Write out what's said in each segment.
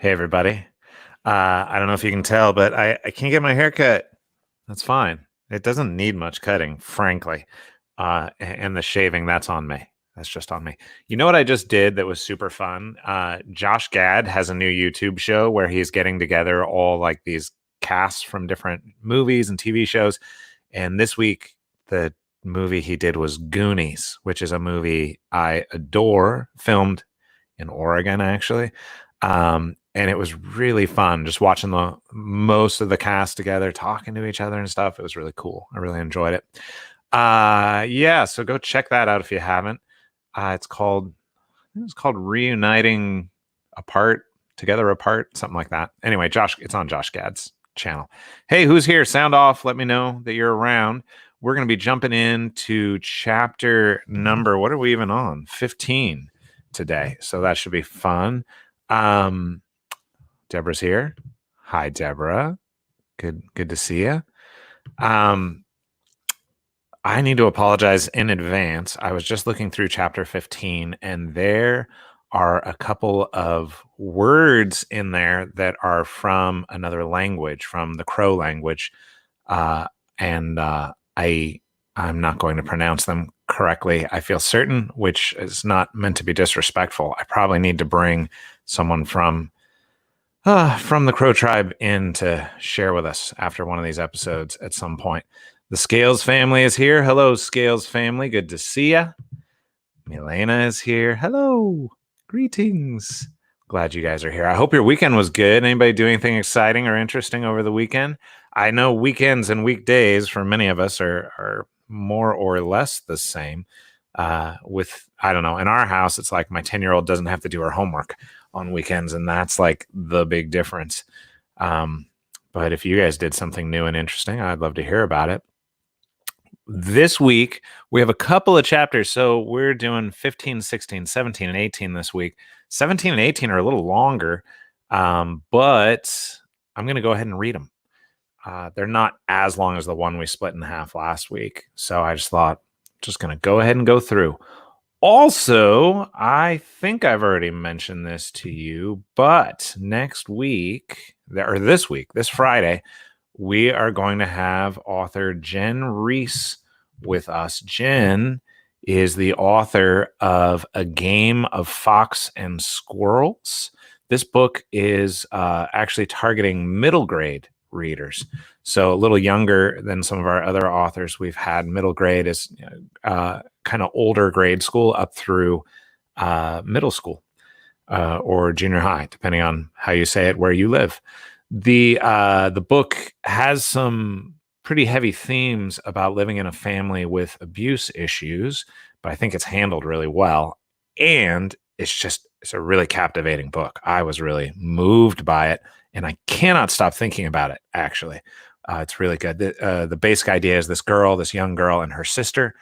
Hey, everybody. I don't know if you can tell, but I can't get my hair cut. That's fine. It doesn't need much cutting, frankly. And the shaving, that's on me. That's just on me. You know what I just did that was super fun? Josh Gad has a new YouTube show where he's getting together all like these casts from different movies and TV shows. And this week, the movie he did was Goonies, which is a movie I adore, filmed in Oregon, actually. And it was really fun just watching the most of the cast together, talking to each other and stuff. It was really cool. I really enjoyed it. Yeah, so go check that out if you haven't. It's called Reuniting Apart, Together Apart, something like that. Anyway, Josh, it's on Josh Gad's channel. Hey, who's here? Sound off. Let me know that you're around. We're going to be jumping into chapter number, what are we even on? 15 today. So that should be fun. Deborah's here. Hi, Deborah. Good to see you. I need to apologize in advance. I was just looking through chapter 15, and there are a couple of words in there that are from another language, from the Crow language, and I'm not going to pronounce them correctly. I feel certain, which is not meant to be disrespectful. I probably need to bring someone from the Crow tribe in to share with us after one of these episodes at some point. The Scales family is here. Hello, Scales family. Good to see ya. Milena is here. Hello. Greetings. Glad you guys are here. I hope your weekend was good. Anybody do anything exciting or interesting over the weekend? I know weekends and weekdays for many of us are more or less the same. With, I don't know, in our house, it's like my 10-year-old doesn't have to do her homework on weekends, and that's like the big difference. But if you guys did something new and interesting, I'd love to hear about it. This week, we have a couple of chapters. So we're doing 15, 16, 17, and 18 this week. 17 and 18 are a little longer, but I'm going to go ahead and read them. They're not as long as the one we split in half last week. So I just thought, just going to go ahead and go through. Also, I think I've already mentioned this to you, but next week, or this Friday, we are going to have author Jen Reese with us. Jen is the author of A Game of Fox and Squirrels. This book is actually targeting middle grade readers, so a little younger than some of our other authors we've had. Middle grade is kind of older grade school up through middle school or junior high, depending on how you say it, where you live. The book has some pretty heavy themes about living in a family with abuse issues, but I think it's handled really well. And it's a really captivating book. I was really moved by it, and I cannot stop thinking about it, actually. It's really good. The basic idea is this young girl and her sister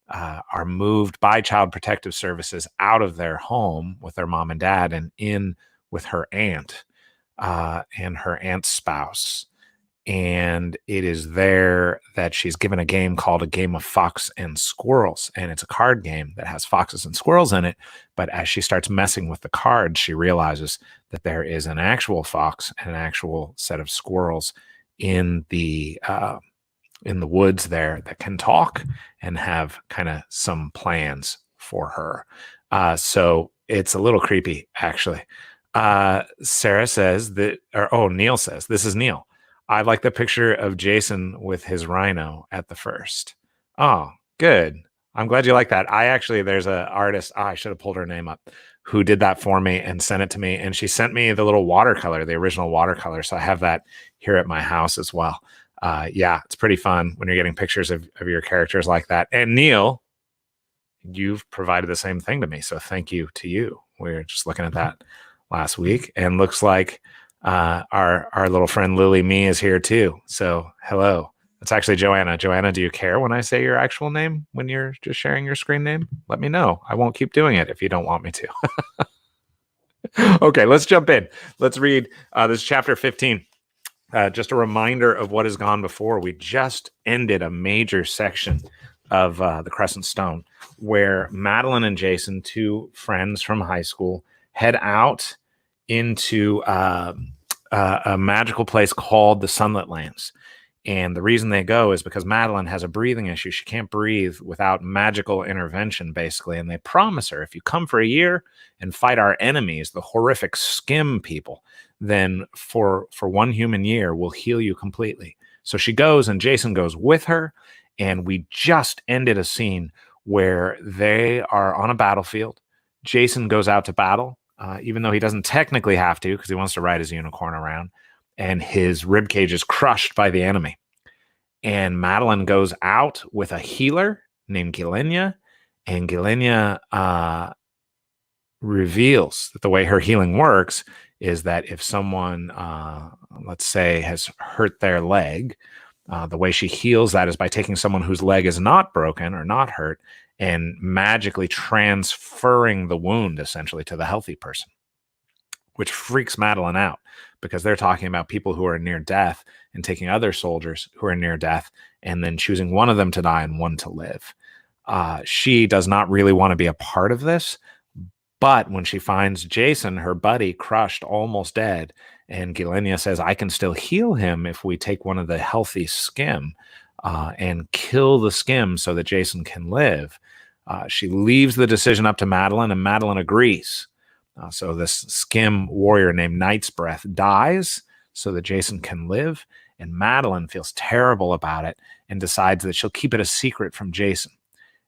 are moved by Child Protective Services out of their home with their mom and dad and in with her aunt and her aunt's spouse. And it is there that she's given a game called A Game of Fox and Squirrels. And it's a card game that has foxes and squirrels in it. But as she starts messing with the cards, she realizes that there is an actual fox and an actual set of squirrels in the woods there that can talk and have kind of some plans for her. So it's a little creepy, actually. Sarah says Neil says, this is Neil. I like the picture of Jason with his rhino at the first. Oh, good. I'm glad you like that. There's an artist, I should have pulled her name up, who did that for me and sent it to me. And she sent me the little watercolor, the original watercolor. So I have that here at my house as well. Yeah, it's pretty fun when you're getting pictures of your characters like that. And Neil, you've provided the same thing to me. So thank you to you. We were just looking at that last week, and looks like our little friend Lily Me is here too. So hello. It's actually Joanna. Joanna, do you care when I say your actual name when you're just sharing your screen name? Let me know. I won't keep doing it if you don't want me to. Okay, let's jump in. Let's read this chapter 15. Just a reminder of what has gone before. We just ended a major section of the Crescent Stone where Madeline and Jason, two friends from high school, head out into a magical place called the Sunlit Lands. And the reason they go is because Madeline has a breathing issue. She can't breathe without magical intervention, basically. And they promise her, if you come for a year and fight our enemies, the horrific skim people, then for 1 human year, we'll heal you completely. So she goes, and Jason goes with her. And we just ended a scene where they are on a battlefield. Jason goes out to battle, even though he doesn't technically have to because he wants to ride his unicorn around. And his ribcage is crushed by the enemy. And Madeline goes out with a healer named Gilenya, and Gilenya reveals that the way her healing works is that if someone, let's say, has hurt their leg, the way she heals that is by taking someone whose leg is not broken or not hurt and magically transferring the wound essentially to the healthy person, which freaks Madeline out because they're talking about people who are near death and taking other soldiers who are near death and then choosing one of them to die and one to live. She does not really want to be a part of this, but when she finds Jason, her buddy, crushed, almost dead, and Gilenya says, I can still heal him if we take one of the healthy skim and kill the skim so that Jason can live, she leaves the decision up to Madeline, and Madeline agrees. So this skim warrior named Night's Breath dies so that Jason can live, and Madeline feels terrible about it and decides that she'll keep it a secret from Jason.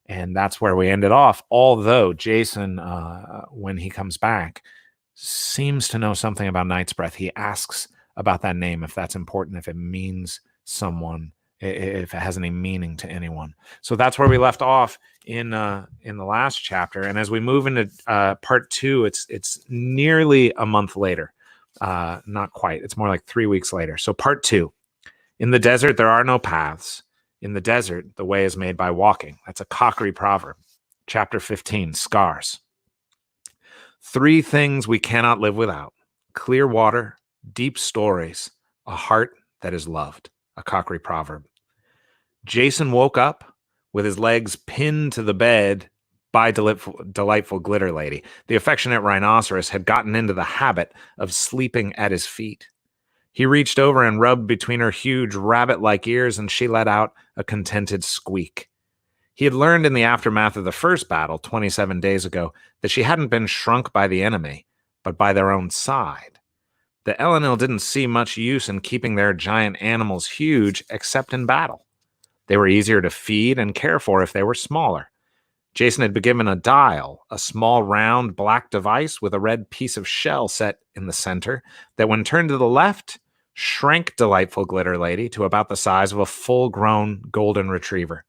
And that's where we ended off, although Jason, when he comes back, seems to know something about Night's Breath. He asks about that name, if that's important, if it means someone, if it has any meaning to anyone. So that's where we left off in the last chapter. And as we move into part 2, it's nearly a month later. Not quite. It's more like 3 weeks later. So part 2. In the desert, there are no paths. In the desert, the way is made by walking. That's a Cockney proverb. Chapter 15, Scars. 3 things we cannot live without: clear water, deep stories, a heart that is loved. A Cockney proverb. Jason woke up with his legs pinned to the bed by delightful Glitter Lady. The affectionate rhinoceros had gotten into the habit of sleeping at his feet. He reached over and rubbed between her huge rabbit-like ears, and she let out a contented squeak. He had learned in the aftermath of the first battle 27 days ago that she hadn't been shrunk by the enemy, but by their own side. The Elenil didn't see much use in keeping their giant animals huge except in battle. They were easier to feed and care for if they were smaller. Jason had been given a dial, a small round black device with a red piece of shell set in the center that, when turned to the left, shrank Delightful Glitter Lady to about the size of a full-grown golden retriever.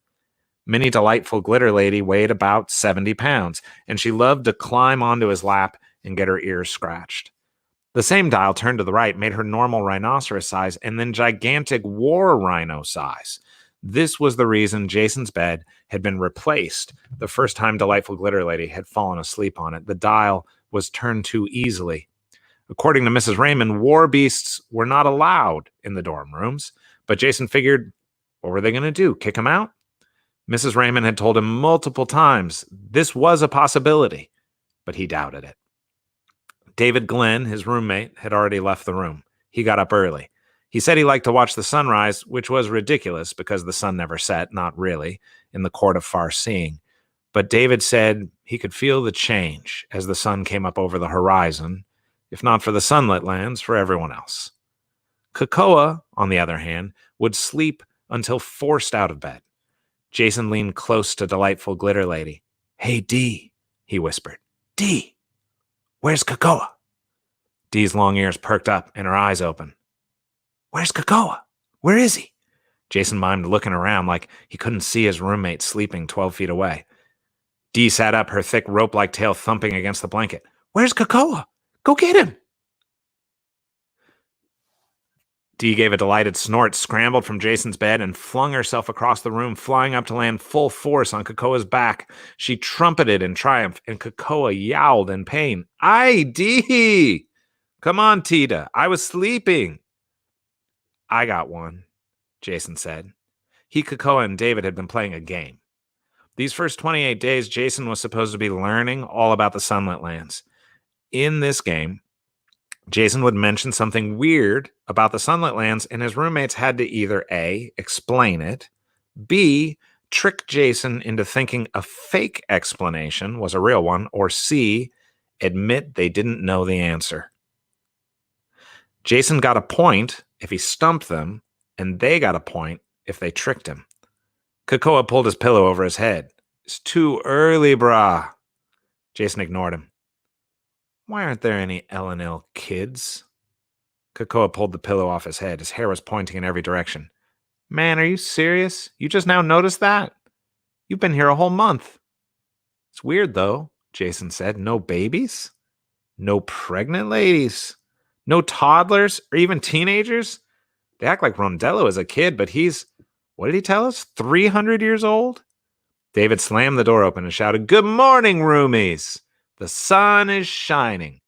Mini Delightful Glitter Lady weighed about 70 pounds, and she loved to climb onto his lap and get her ears scratched. The same dial turned to the right made her normal rhinoceros size and then gigantic war rhino size. This was the reason Jason's bed had been replaced the first time Delightful Glitter Lady had fallen asleep on it. The dial was turned too easily. According to Mrs. Raymond, war beasts were not allowed in the dorm rooms, but Jason figured, what were they going to do, kick him out? Mrs. Raymond had told him multiple times this was a possibility, but he doubted it. David Glenn, his roommate, had already left the room. He got up early. He said he liked to watch the sunrise, which was ridiculous because the sun never set, not really, in the court of far seeing. But David said he could feel the change as the sun came up over the horizon, if not for the sunlit lands, for everyone else. Cocoa, on the other hand, would sleep until forced out of bed. Jason leaned close to Delightful Glitter Lady. "Hey, Dee," he whispered. "Dee, where's Cocoa?" Dee's long ears perked up and her eyes opened. "Where's Cocoa? Where is he?" Jason mimed looking around like he couldn't see his roommate sleeping 12 feet away. Dee sat up, her thick rope-like tail thumping against the blanket. "Where's Cocoa? Go get him!" Dee gave a delighted snort, scrambled from Jason's bed, and flung herself across the room, flying up to land full force on Cocoa's back. She trumpeted in triumph, and Cocoa yowled in pain. "Aye, Dee! Come on, Tita. I was sleeping." "I got one," Jason said. He, Cocoa, and David had been playing a game. These first 28 days, Jason was supposed to be learning all about the Sunlit Lands. In this game, Jason would mention something weird about the Sunlit Lands, and his roommates had to either A, explain it, B, trick Jason into thinking a fake explanation was a real one, or C, admit they didn't know the answer. Jason got a point if he stumped them, and they got a point if they tricked him. Kakoa pulled his pillow over his head. It's too early, brah. Jason ignored him. Why aren't there any L&L kids? Kakoa pulled the pillow off his head. His hair was pointing in every direction. Man, are you serious? You just now noticed that? You've been here a whole month. It's weird, though, Jason said. No babies? No pregnant ladies? No toddlers or even teenagers? They act like Rondello is a kid, but he's, what did he tell us, 300 years old? David slammed the door open and shouted, Good morning, roomies! The sun is shining.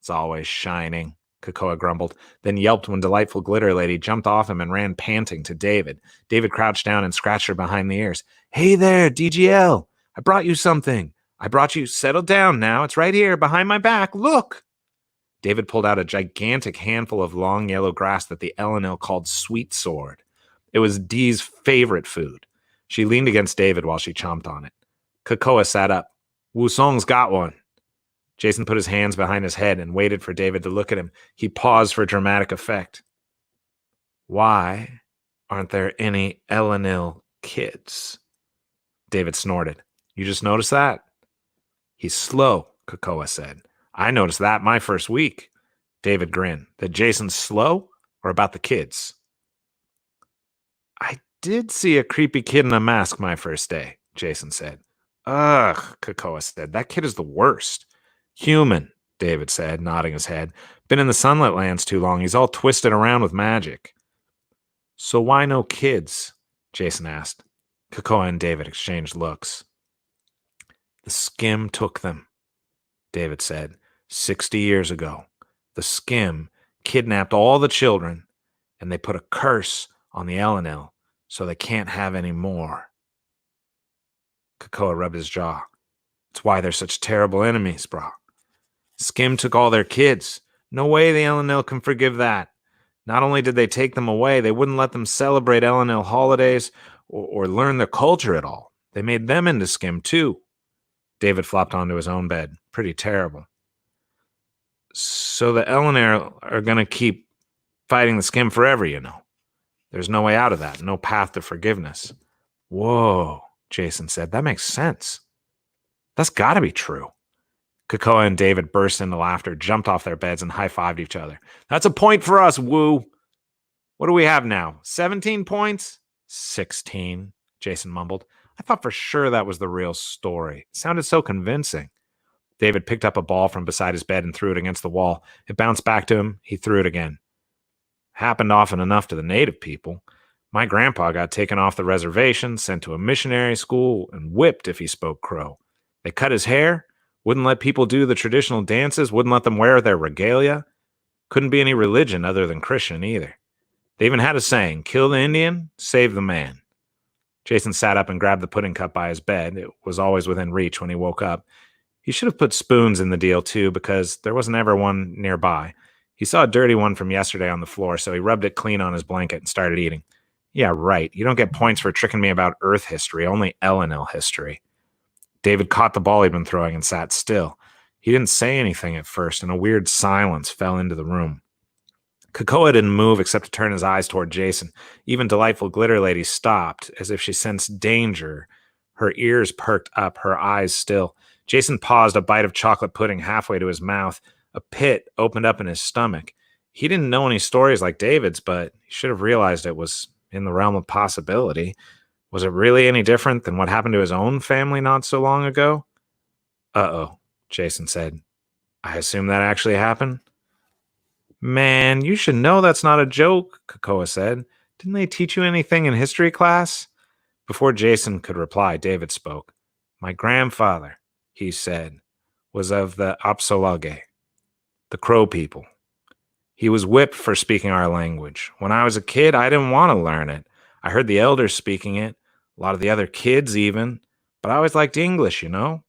It's always shining, Kakoa grumbled, then yelped when Delightful Glitter Lady jumped off him and ran panting to David. David crouched down and scratched her behind the ears. Hey there, DGL. I brought you something. I brought you, settle down now. It's right here, behind my back. Look. David pulled out a gigantic handful of long yellow grass that the L&L called Sweet Sword. It was Dee's favorite food. She leaned against David while she chomped on it. Kakoa sat up. Wusong's got one. Jason put his hands behind his head and waited for David to look at him. He paused for dramatic effect. Why aren't there any L&L kids? David snorted. You just noticed that? He's slow, Kakoa said. I noticed that my first week. David grinned. That Jason's slow or about the kids? I did see a creepy kid in a mask my first day, Jason said. Ugh, Kakoa said. That kid is the worst. Human, David said, nodding his head. Been in the Sunlit Lands too long. He's all twisted around with magic. So why no kids? Jason asked. Kakoa and David exchanged looks. The Skim took them, David said. 60 years ago. The Skim kidnapped all the children, and they put a curse on the L&L so they can't have any more. Kakoa rubbed his jaw. It's why they're such terrible enemies, brah. Skim took all their kids. No way the L&L can forgive that. Not only did they take them away, they wouldn't let them celebrate L&L holidays or learn their culture at all. They made them into Skim, too. David flopped onto his own bed. Pretty terrible. So the L&L are going to keep fighting the Skim forever, you know. There's no way out of that. No path to forgiveness. Whoa, Jason said. That makes sense. That's got to be true. Kakoa and David burst into laughter, jumped off their beds, and high-fived each other. That's a point for us, Woo. What do we have now? 17 points? 16, Jason mumbled. I thought for sure that was the real story. It sounded so convincing. David picked up a ball from beside his bed and threw it against the wall. It bounced back to him. He threw it again. Happened often enough to the native people. My grandpa got taken off the reservation, sent to a missionary school, and whipped if he spoke Crow. They cut his hair, wouldn't let people do the traditional dances, wouldn't let them wear their regalia. Couldn't be any religion other than Christian either. They even had a saying, kill the Indian, save the man. Jason sat up and grabbed the pudding cup by his bed. It was always within reach when he woke up. He should have put spoons in the deal, too, because there wasn't ever one nearby. He saw a dirty one from yesterday on the floor, so he rubbed it clean on his blanket and started eating. Yeah, right. You don't get points for tricking me about Earth history, only L&L history. David caught the ball he'd been throwing and sat still. He didn't say anything at first, and a weird silence fell into the room. Kakoa didn't move except to turn his eyes toward Jason. Even Delightful Glitter Lady stopped, as if she sensed danger. Her ears perked up, her eyes still. Jason paused, a bite of chocolate pudding halfway to his mouth. A pit opened up in his stomach. He didn't know any stories like David's, but he should have realized it was in the realm of possibility. Was it really any different than what happened to his own family not so long ago? Uh-oh, Jason said. I assume that actually happened? Man, you should know that's not a joke, Kakoa said. Didn't they teach you anything in history class? Before Jason could reply, David spoke. My grandfather, he said, was of the Apsolage, the Crow people. He was whipped for speaking our language. When I was a kid, I didn't want to learn it. I heard the elders speaking it, a lot of the other kids even, but I always liked English, you know?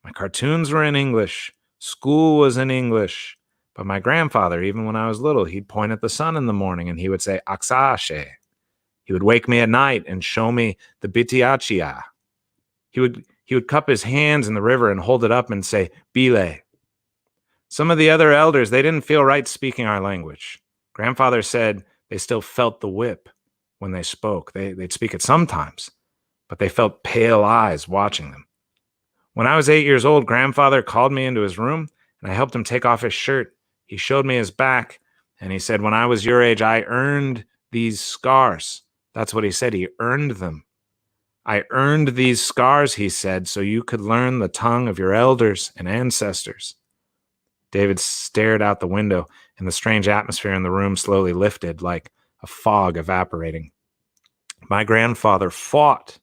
My cartoons were in English. School was in English. But my grandfather, even when I was little, he'd point at the sun in the morning and he would say, Aksashe. He would wake me at night and show me the Bitiachia. He would cup his hands in the river and hold it up and say, Bile. Some of the other elders, they didn't feel right speaking our language. Grandfather said they still felt the whip when they spoke. They'd speak it sometimes, but they felt pale eyes watching them. When I was 8 years old, Grandfather called me into his room, and I helped him take off his shirt. He showed me his back, and he said, when I was your age, I earned these scars. That's what he said. He earned them. I earned these scars, he said, so you could learn the tongue of your elders and ancestors. David stared out the window, and the strange atmosphere in the room slowly lifted, like a fog evaporating. My grandfather fought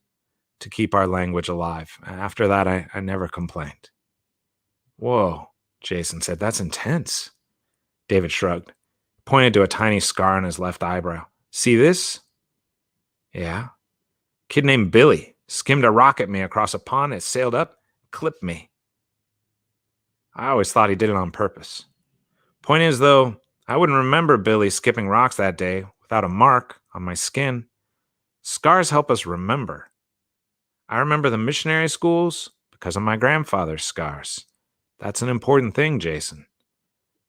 to keep our language alive. After that, I never complained. Whoa, Jason said, that's intense. David shrugged, pointed to a tiny scar on his left eyebrow. See this? Yeah. Kid named Billy skimmed a rock at me across a pond. It sailed up, clipped me. I always thought he did it on purpose. Point is, though, I wouldn't remember Billy skipping rocks that day without a mark on my skin. Scars help us remember. I remember the missionary schools because of my grandfather's scars. That's an important thing, Jason.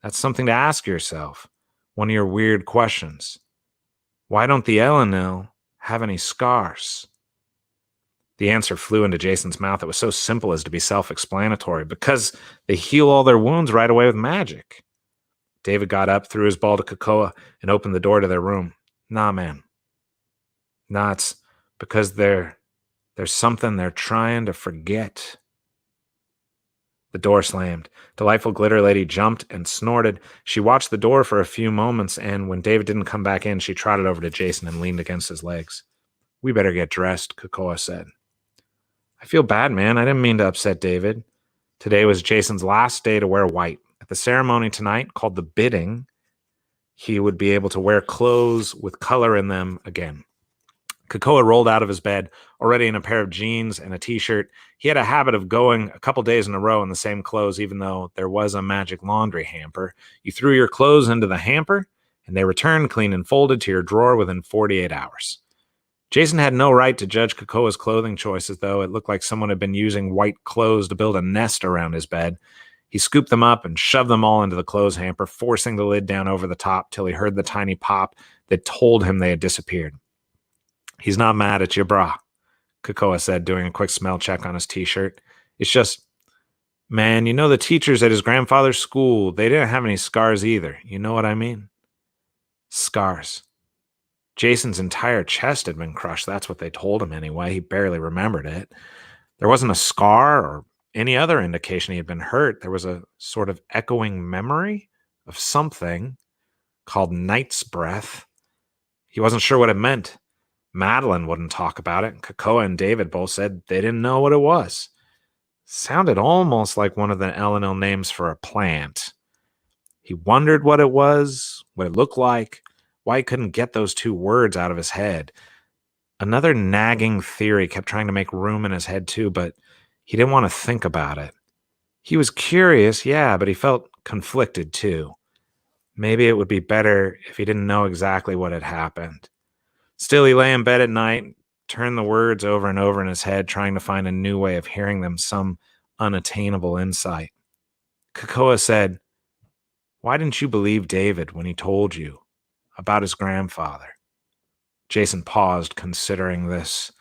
That's something to ask yourself. One of your weird questions. Why don't the Elenil have any scars? The answer flew into Jason's mouth. It was so simple as to be self-explanatory. Because they heal all their wounds right away with magic. David got up, threw his ball to Kakoa, and opened the door to their room. Nah, man. Nah, it's because there's something they're trying to forget. The door slammed. Delightful Glitter Lady jumped and snorted. She watched the door for a few moments, and when David didn't come back in, she trotted over to Jason and leaned against his legs. We better get dressed, Kakoa said. I feel bad, man. I didn't mean to upset David. Today was Jason's last day to wear white. At the ceremony tonight, called the bidding, he would be able to wear clothes with color in them again. Kakoa rolled out of his bed, already in a pair of jeans and a t-shirt. He had a habit of going a couple days in a row in the same clothes, even though there was a magic laundry hamper. You threw your clothes into the hamper, and they returned clean and folded to your drawer within 48 hours. Jason had no right to judge Kakoa's clothing choices, though. It looked like someone had been using white clothes to build a nest around his bed. He scooped them up and shoved them all into the clothes hamper, forcing the lid down over the top till he heard the tiny pop that told him they had disappeared. He's not mad at you, brah, Kakoa said, doing a quick smell check on his t-shirt. It's just, man, you know the teachers at his grandfather's school, they didn't have any scars either. You know what I mean? Scars. Jason's entire chest had been crushed. That's what they told him anyway. He barely remembered it. There wasn't a scar or any other indication he had been hurt. There was a sort of echoing memory of something called Night's Breath. He wasn't sure what it meant. Madeline wouldn't talk about it. Kakoa and David both said they didn't know what it was. Sounded almost like one of the Elenil names for a plant. He wondered what it was, what it looked like, why he couldn't get those two words out of his head. Another nagging theory kept trying to make room in his head too, but he didn't want to think about it. He was curious, yeah, but he felt conflicted too. Maybe it would be better if he didn't know exactly what had happened. Still, he lay in bed at night, turned the words over and over in his head, trying to find a new way of hearing them, some unattainable insight. Kakoa said, "Why didn't you believe David when he told you about his grandfather?" Jason paused, considering this.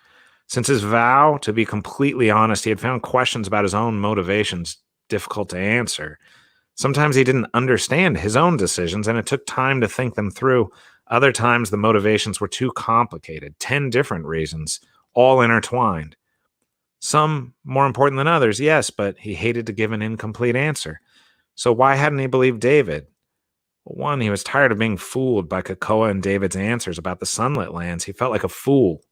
Since his vow to be completely honest, he had found questions about his own motivations difficult to answer. Sometimes he didn't understand his own decisions, and it took time to think them through. Other times, the motivations were too complicated, 10 different reasons, all intertwined. Some more important than others, yes, but he hated to give an incomplete answer. So why hadn't he believed David? Well, one, he was tired of being fooled by Kakoa and David's answers about the Sunlit Lands. He felt like a fool,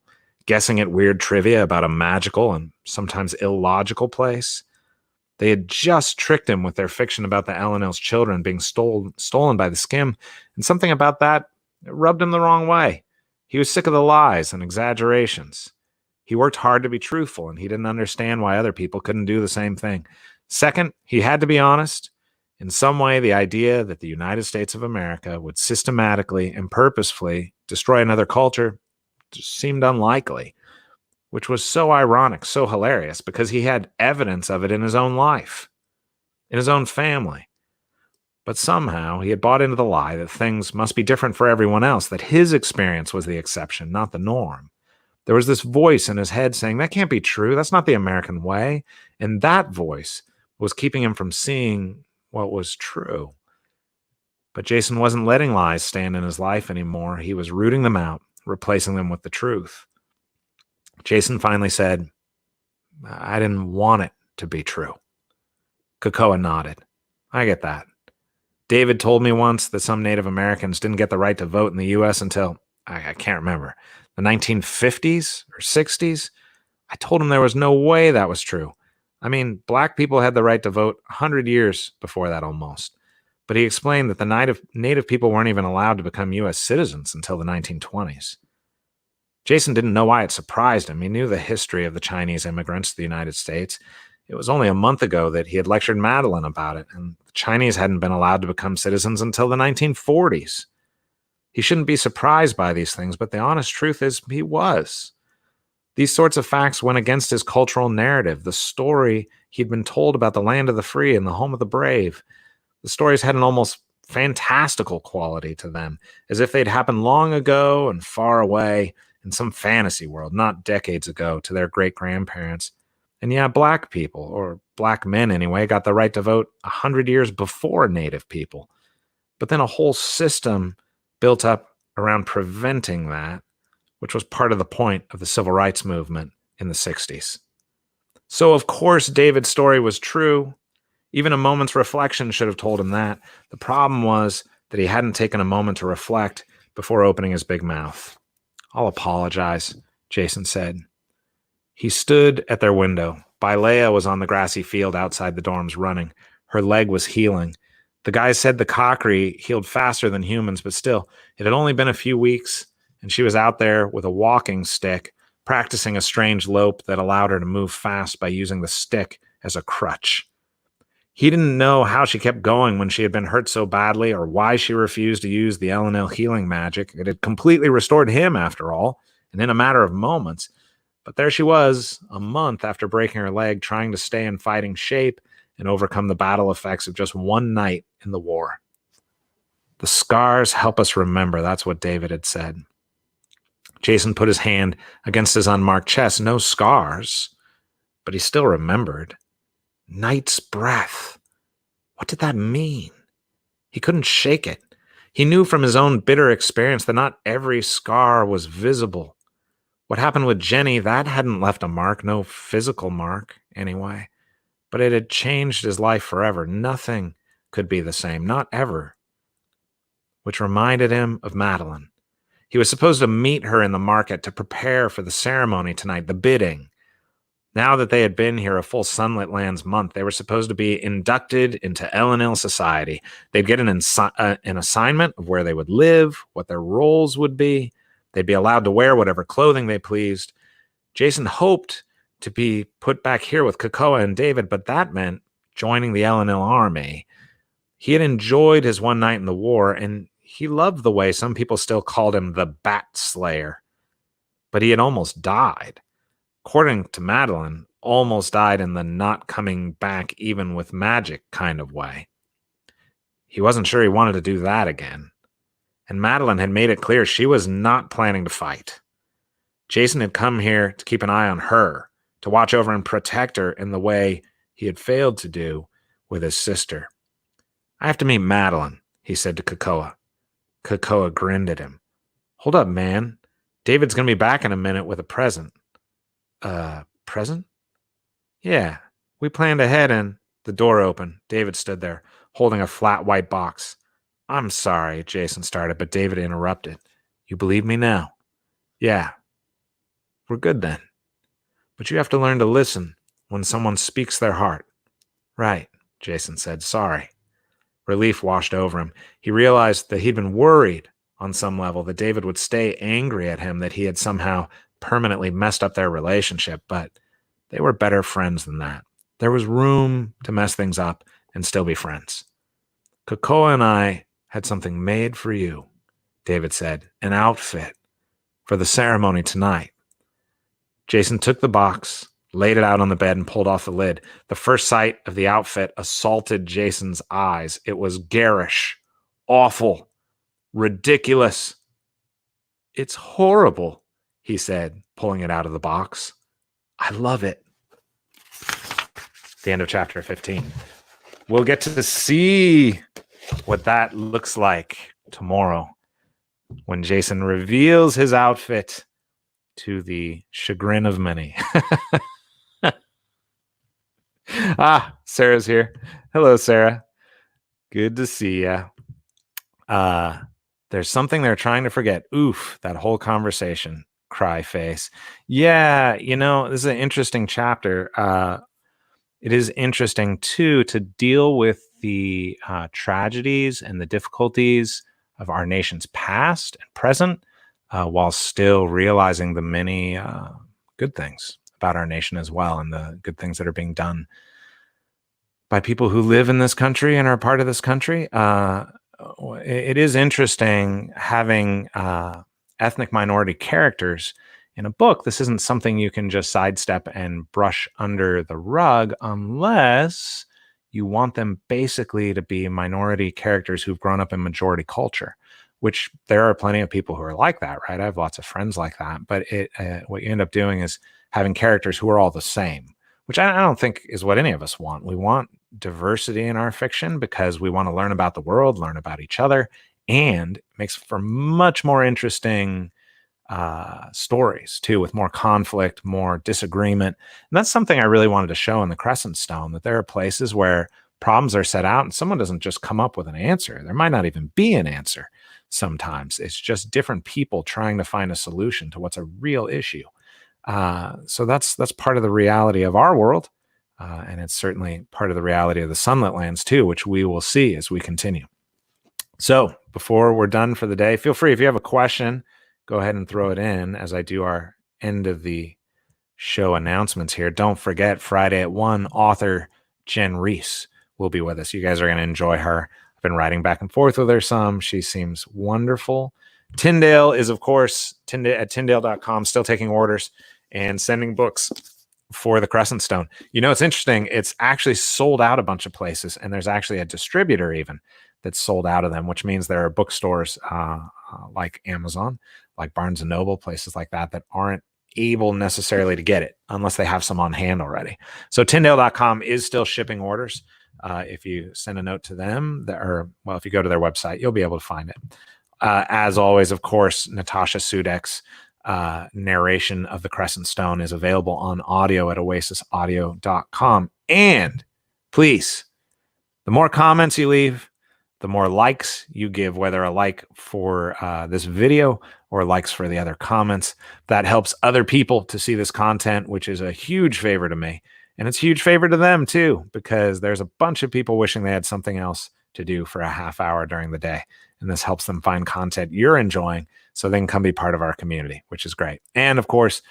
guessing at weird trivia about a magical and sometimes illogical place. They had just tricked him with their fiction about the Elenil's children being stolen by the skim, and something about that rubbed him the wrong way. He was sick of the lies and exaggerations. He worked hard to be truthful, and he didn't understand why other people couldn't do the same thing. Second, he had to be honest. In some way, the idea that the United States of America would systematically and purposefully destroy another culture just seemed unlikely, which was so ironic, so hilarious, because he had evidence of it in his own life, in his own family. But somehow he had bought into the lie that things must be different for everyone else, that his experience was the exception, not the norm. There was this voice in his head saying, that can't be true. That's not the American way. And that voice was keeping him from seeing what was true. But Jason wasn't letting lies stand in his life anymore. He was rooting them out, replacing them with the truth. Jason finally said, I didn't want it to be true. Kakoa nodded. I get that. David told me once that some Native Americans didn't get the right to vote in the U.S. until, I can't remember, the 1950s or 60s. I told him there was no way that was true. I mean, black people had the right to vote 100 years before that almost. But he explained that the native people weren't even allowed to become U.S. citizens until the 1920s. Jason didn't know why it surprised him. He knew the history of the Chinese immigrants to the United States. It was only a month ago that he had lectured Madeline about it, and the Chinese hadn't been allowed to become citizens until the 1940s. He shouldn't be surprised by these things, but the honest truth is he was. These sorts of facts went against his cultural narrative, the story he'd been told about the land of the free and the home of the brave. The stories had an almost fantastical quality to them, as if they'd happened long ago and far away in some fantasy world, not decades ago, to their great-grandparents. And yeah, black people, or black men anyway, got the right to vote 100 years before Native people. But then a whole system built up around preventing that, which was part of the point of the civil rights movement in the 60s. So, of course, David's story was true. Even a moment's reflection should have told him that. The problem was that he hadn't taken a moment to reflect before opening his big mouth. I'll apologize, Jason said. He stood at their window. Bailea was on the grassy field outside the dorms running. Her leg was healing. The guys said the cockery healed faster than humans, but still, it had only been a few weeks, and she was out there with a walking stick, practicing a strange lope that allowed her to move fast by using the stick as a crutch. He didn't know how she kept going when she had been hurt so badly, or why she refused to use the L&L healing magic. It had completely restored him, after all, and in a matter of moments. But there she was, a month after breaking her leg, trying to stay in fighting shape and overcome the battle effects of just one night in the war. The scars help us remember, that's what David had said. Jason put his hand against his unmarked chest. No scars, but he still remembered. Night's breath. What did that mean? He couldn't shake it. He knew from his own bitter experience that not every scar was visible. What happened with Jenny, that hadn't left a mark, no physical mark, anyway. But it had changed his life forever. Nothing could be the same, not ever. Which reminded him of Madeline. He was supposed to meet her in the market to prepare for the ceremony tonight, the bidding. Now that they had been here a full Sunlit Lands month, they were supposed to be inducted into L&L society. They'd get an assignment of where they would live, what their roles would be. They'd be allowed to wear whatever clothing they pleased. Jason hoped to be put back here with Kakoa and David, but that meant joining the L&L army. He had enjoyed his one night in the war, and he loved the way some people still called him the Bat Slayer. But he had almost died. According to Madeline, almost died in the not coming back even with magic kind of way. He wasn't sure he wanted to do that again. And Madeline had made it clear she was not planning to fight. Jason had come here to keep an eye on her, to watch over and protect her in the way he had failed to do with his sister. I have to meet Madeline, he said to Kakoa. Kakoa grinned at him. Hold up, man. David's going to be back in a minute with a present. Present? Yeah, we planned ahead and the door opened. David stood there, holding a flat white box. I'm sorry, Jason started, but David interrupted. You believe me now? Yeah. We're good then. But you have to learn to listen when someone speaks their heart. Right, Jason said. Sorry. Relief washed over him. He realized that he'd been worried on some level that David would stay angry at him, that he had somehow permanently messed up their relationship, but they were better friends than that. There was room to mess things up and still be friends. Kokoa and I had something made for you, David said, an outfit for the ceremony tonight. Jason took the box, laid it out on the bed, and pulled off the lid. The first sight of the outfit assaulted Jason's eyes. It was garish, awful, ridiculous. It's horrible, he said, pulling it out of the box. I love it. The end of chapter 15. We'll get to see what that looks like tomorrow when Jason reveals his outfit to the chagrin of many. Sarah's here. Hello, Sarah. Good to see you. There's something they're trying to forget. Oof, that whole conversation. Cry face. Yeah, this is an interesting chapter. It is interesting, too, to deal with the tragedies and the difficulties of our nation's past and present while still realizing the many good things about our nation as well, and the good things that are being done by people who live in this country and are part of this country. It is interesting having ethnic minority characters in a book. This isn't something you can just sidestep and brush under the rug unless you want them basically to be minority characters who've grown up in majority culture, which there are plenty of people who are like that, right? I have lots of friends like that. But what you end up doing is having characters who are all the same, which I don't think is what any of us want. We want diversity in our fiction because we want to learn about the world, learn about each other, and it makes for much more interesting stories too, with more conflict, more disagreement. And that's something I really wanted to show in the Crescent Stone, that there are places where problems are set out and someone doesn't just come up with an answer. There might not even be an answer. Sometimes it's just different people trying to find a solution to what's a real issue. So that's part of the reality of our world. And it's certainly part of the reality of the Sunlit Lands too, which we will see as we continue. So before we're done for the day, feel free, if you have a question, go ahead and throw it in as I do our end of the show announcements here. Don't forget, Friday at 1, author Jen Reese will be with us. You guys are going to enjoy her. I've been writing back and forth with her some. She seems wonderful. Tyndale is, of course, at Tyndale.com, still taking orders and sending books for the Crescent Stone. It's interesting. It's actually sold out a bunch of places, and there's actually a distributor even that's sold out of them, which means there are bookstores like Amazon, like Barnes and Noble, places like that aren't able necessarily to get it unless they have some on hand already. So Tyndale.com is still shipping orders. If you send a note to them, if you go to their website, you'll be able to find it. As always, of course, Natasha Sudek's narration of the Crescent Stone is available on audio at oasisaudio.com. And please, the more comments you leave, the more likes you give, whether a like for this video or likes for the other comments, that helps other people to see this content, which is a huge favor to me. And it's a huge favor to them too, because there's a bunch of people wishing they had something else to do for a half hour during the day. And this helps them find content you're enjoying so they can come be part of our community, which is great. And of course,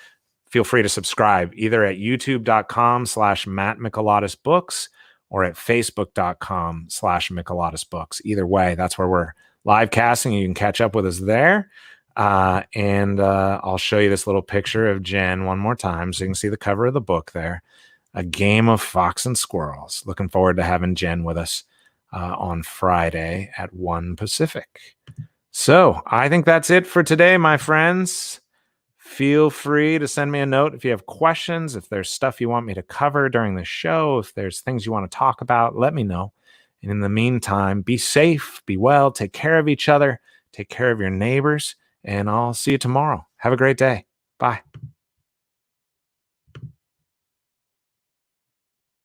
feel free to subscribe either at youtube.com/Matt Mikalatos Books or at facebook.com/Mikalatos Books. Either way, that's where we're live casting. You can catch up with us there. And I'll show you this little picture of Jen one more time so you can see the cover of the book there. A game of fox and squirrels. Looking forward to having Jen with us on Friday at 1 Pacific. So I think that's it for today, my friends. Feel free to send me a note if you have questions, if there's stuff you want me to cover during the show, if there's things you want to talk about, let me know. And in the meantime, be safe, be well, take care of each other, take care of your neighbors, and I'll see you tomorrow. Have a great day. Bye.